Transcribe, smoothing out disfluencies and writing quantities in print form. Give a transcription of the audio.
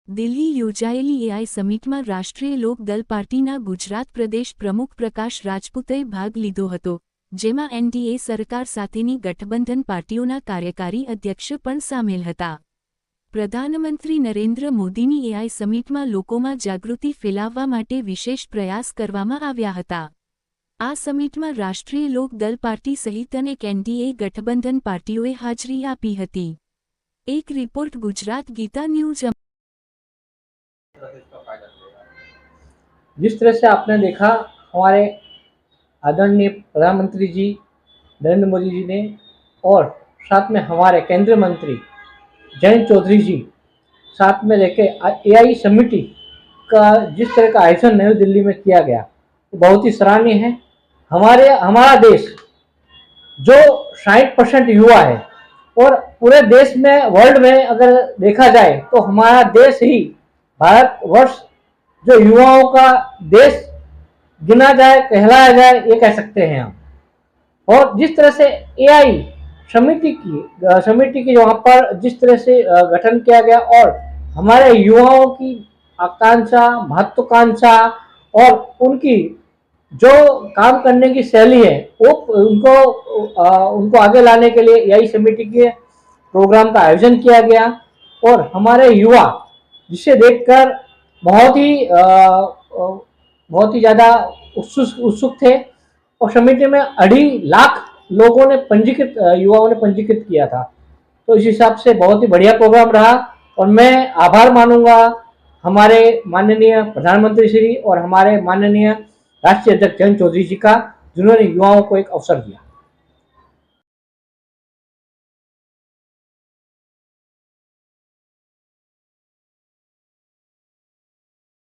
દિલ્હી યોજાયેલી એઆઈ સમિટમાં રાષ્ટ્રીય લોક દળ પાર્ટીના ગુજરાત પ્રદેશ પ્રમુખ પ્રકાશ રાજપૂતે ભાગ લીધો હતો, જેમાં એનડીએ સરકાર સાથેની ગઠબંધન પાર્ટીઓના કાર્યકારી અધ્યક્ષ પણ સામેલ હતા. પ્રધાનમંત્રી નરેન્દ્ર મોદીની એઆઈ સમિટમાં લોકોમાં જાગૃતિ ફેલાવવા માટે વિશેષ પ્રયાસ કરવામાં આવ્યા હતા. આ સમિટમાં રાષ્ટ્રીય લોક દળ પાર્ટી સહિત અનેક એનડીએ ગઠબંધન પાર્ટીઓએ હાજરી આપી હતી. એક રિપોર્ટ ગુજરાત ગીતા ન્યૂઝ. जिस तरह से आपने देखा हमारे आदरणीय प्रधानमंत्री जी नरेंद्र मोदी जी ने और साथ में हमारे केंद्रीय मंत्री जयंत चौधरी जी साथ में लेके एआई समिति का जिस तरह का आयोजन नई दिल्ली में किया गया वो बहुत ही सराहनीय है। हमारा देश जो 60% युवा है और पूरे देश में वर्ल्ड में अगर देखा जाए तो हमारा देश ही भारतवर्ष जो युवाओं का देश गिना जाए कहलाया जाए ये कह सकते हैं हम। और जिस तरह से एआई समिति की वहाँ पर जिस तरह से गठन किया गया और हमारे युवाओं की आकांक्षा महत्वाकांक्षा और उनकी जो काम करने की शैली है वो उनको आगे लाने के लिए एआई समिति के प्रोग्राम का आयोजन किया गया। और हमारे युवा जिसे देखकर बहुत ही ज़्यादा उत्सुक थे और समिति में 2.5 लाख लोगों ने युवाओं ने पंजीकृत किया था। तो इस हिसाब से बहुत ही बढ़िया प्रोग्राम रहा और मैं आभार मानूंगा हमारे माननीय प्रधानमंत्री श्री और हमारे माननीय राष्ट्रीय अध्यक्ष जयंत चौधरी जी का, जिन्होंने युवाओं को एक अवसर दिया।